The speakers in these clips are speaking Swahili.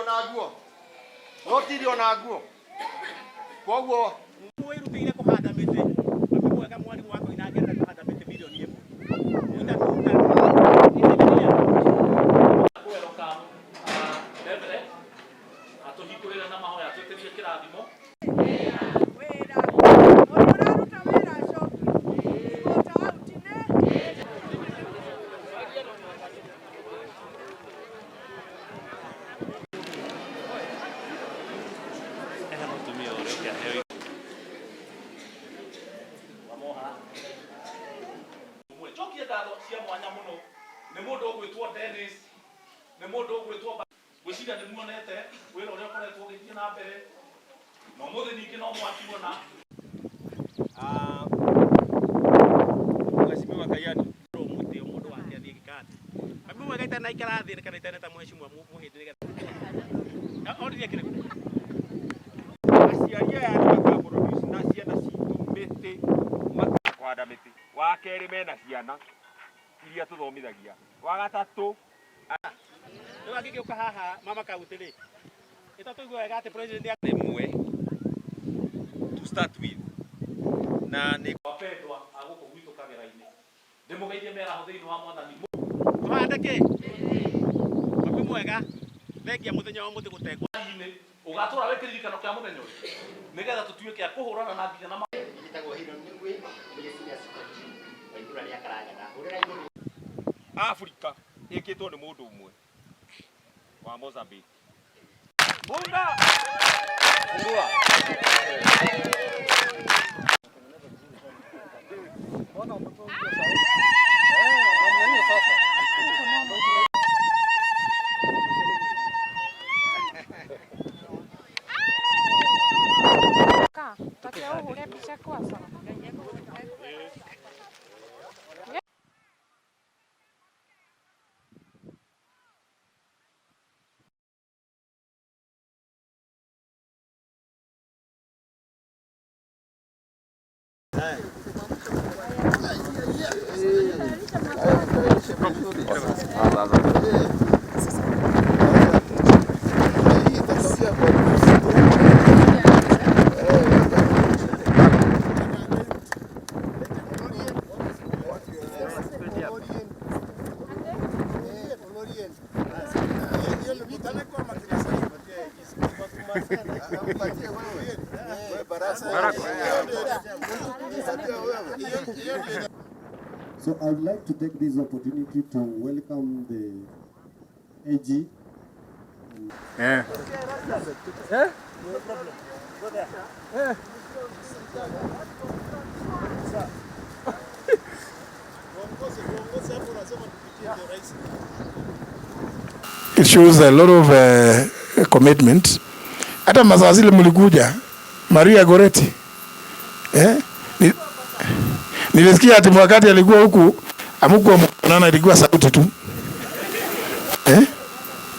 Naguo. Notirio naguo. Koguo wirutire kuhanda miti mwega mwari wako inagerera kuhanda miti milioni 1 itakuta kueroka ndevere atuhikurira na mahoya twitirie kirathimo ne mundu ogwitwo Dennis ne mundu ogwitwo gwicira ni muonete wira uria koretwo githie na mbere no muthi ningi no mwakiona mheshimiwa Kayani muti mundu wake athie gikati abu mwagaita na ikarathi kana iteneta mheshimiwa muhindire oriria kire aciaria ya makaproduce na ciana citu miti makwanda miti wa keri mena ciana iria tuthomithagia wa gatatu ndio angĩgĩũka haha mama kautĩrĩ ĩtatũigua wega atĩ president rimwe to start with na nĩ wapendwa agũkũ gwitũ kagera-inĩ ndĩmũgeithie meraho thĩinĩ wa mwathani tũhande kĩ mabu mwega thengia mũthenya wa mũthĩ gũtegwa inĩ ũgatũra wĩ kĩririkano kĩa mũthenya ũyũ nĩgetha tũtuĩke a kũhũrana na nginya na gĩtagwo hino nĩ gwĩ nĩgĩciria waigũra rĩa karanyaga hũrĩra igũrũ Afrika ikitwo ni mundu umwe wa Mozambique. Bunda! Bunda! So I'd like to take this opportunity to welcome the AG. Yeah. Yeah? No problem. Go there. Yeah. It shows a lot of commitment. Hata masaa zile mlikuja Maria Goretti nilisikia ati wakati alikuwa huku amkuwa mkonana ilikuwa sauti tu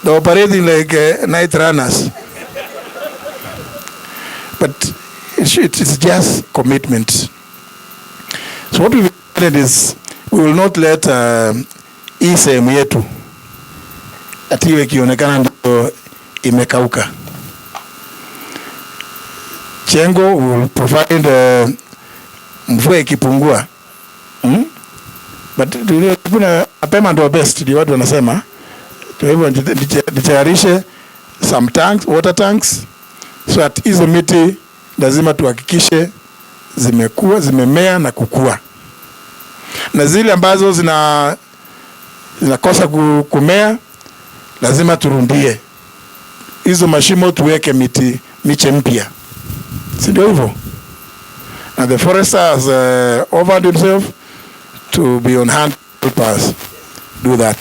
they operating like night runners but it's just commitment. So what we've decided is we will not let hii sehemu yetu atiwe kionekana ndio imekauka. Chengo will provide mvua ikipungua but kuna mapema ndio best, ndio watu wanasema. Kwa hivyo nitayarishe some tanks, water tanks, so that hizo miti lazima tuhakikishe zimekuwa, zimemea na kukua, na zile ambazo zinakosa kumea lazima turundie hizo mashimo, tuweke miche mpya, si ndio hivyo? And the forester has offered himself to be on hand to help us do that.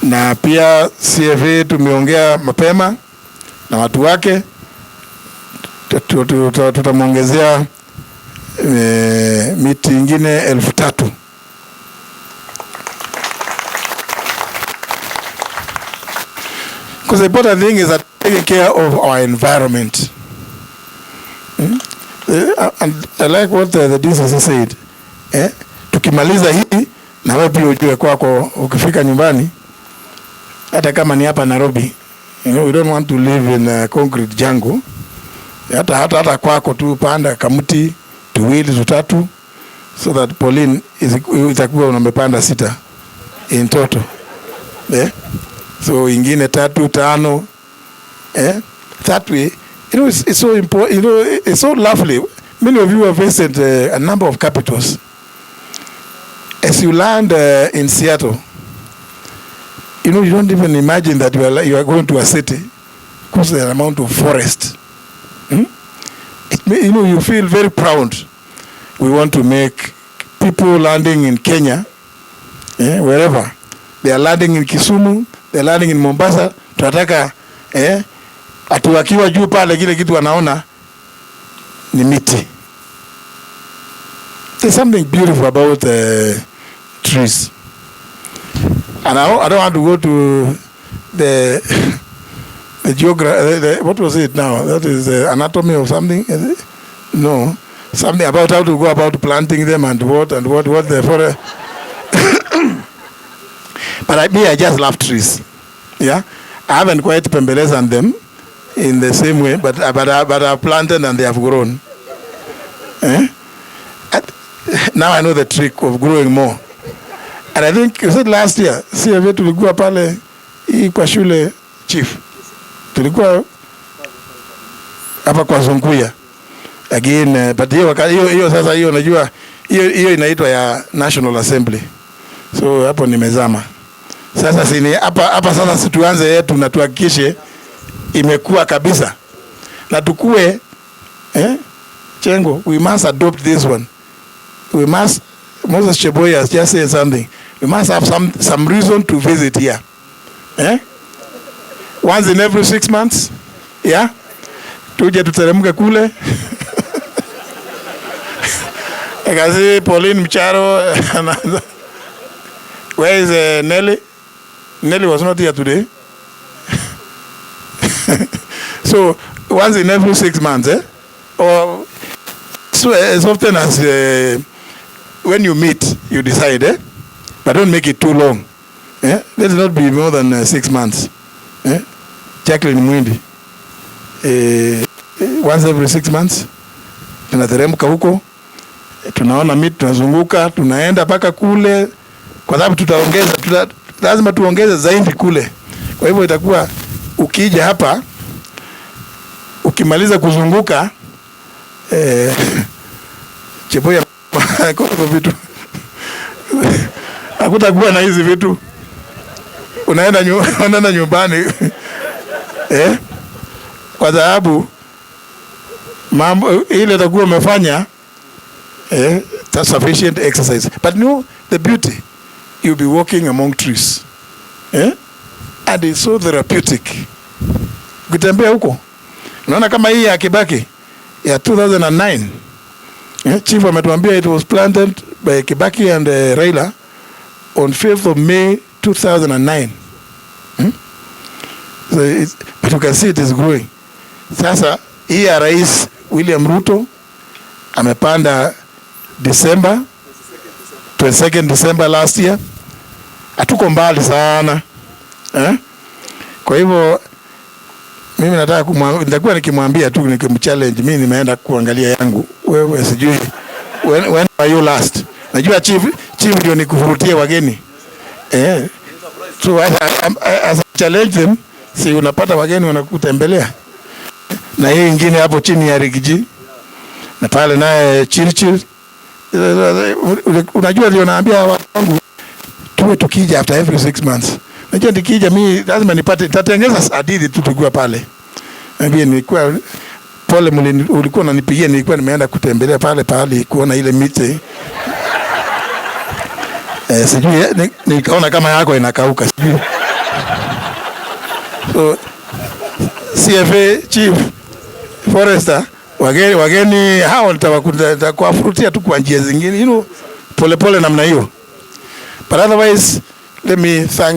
Na pia CFA tumeongea mapema na watu wake, tutamwongezea miti ingine 3,000. Because the important thing is that taking care of our environment. And I like what the DCC said. To tukimaliza hii na wewe pia ujue kwako ukifika nyumbani, hata kama ni hapa Nairobi, you know, we don't want to live in a concrete jungle. Hata kwako tu panda kamuti tuwili tutatu, so that Pauline itakuwa unamepanda 6 in total. So ingine 3, 5. That way, you know, it's so important. You know, it's so lovely. Many of you have visited a number of capitals. As you land in Seattle, you know, you don't even imagine that you are going to a city because of the amount of forest. You know, you feel very proud. We want to make people landing in Kenya, wherever. They are landing in Kisumu, they are landing in Mombasa. Tunataka atuwakiwa juu pale kile kitu wanaona ni miti. There's something beautiful about trees. And I don't want to go to the geography, what was it now? That is the anatomy of something? No. Something about how to go about planting them and what the forest. But I just love trees. Yeah. I haven't quite pembelezed them in the same way, but I've planted and they have grown. Now I know the trick of growing more. And I think you said last year, tulikuwa pale hii kwa shule chief. Tulikuwa hapa kwa Zonkuya. Again, but hiyo sasa hiyo unajua hiyo inaitwa ya National Assembly. So hapo nimezama. Sasa sini hapa sasa situanze yetu na tuhakikishe imekuwa kabisa. Na tukue Chengo, we must adopt this one. We must, Moses Cheboy has just said something. We must have some reason to visit here. Once in every 6 months. Yeah? Tuje tuteremke kule. Kazi Pauline Mcharo. Where is Nelly? Nelly was not here today. So once in every 6 months, or so as often as when you meet, you decide, but don't make it too long. Let it not be more than 6 months. Jacqueline Mwindi. Once every 6 months, tunateremka huko, tunaona miti, tunazunguka, tunaenda paka kule, kwa sababu lazima tuongeze zaidi kule. Kwa hivyo itakuwa ukija hapa, ukimaliza kuzunguka, Cheboya kwa vitu. Hakutakuwa na hizi vitu. Unaenda nyumbani. Kwa sababu mambo ile itakuwa umefanya sufficient exercise. But no, the beauty, you'll be walking among trees. And it's so therapeutic. Ukitembea huko, unaona kama hii ya Kibaki ya 2009. Chief ametuambia it was planted by Kibaki and Raila on 5th of May 2009. So but you can see it is growing. Sasa hii ya Rais William Ruto amepanda December 22nd December last year. Hatuko mbali sana. Kwa hivyo mimi nitakuwa nikimwambia tu nikimchallenge, mimi nimeenda kuangalia yangu. Wewe sijui when are you last? Najua chief ndio nikufurutie wageni. So as I challenge them, si unapata wageni wanakutembelea. Na hii nyingine hapo chini ya Rigiji. Na pale naye Chirchir. Unajua ndio naambia watu wangu tuwe tukija after every 6 months. Najua nikija mimi lazima nipate, tatengeza hadithi tu tukua pale. Mimi nilikuwa pole ulikuwa unanipigia, nilikuwa nimeenda kutembelea pale kuona ile miti. Sijui nikaona kama yako inakauka sijui. So CFA Chief Forester wageni hao nitakuwafurutia tu kwa njia zingine, pole namna hiyo. But otherwise, let me thank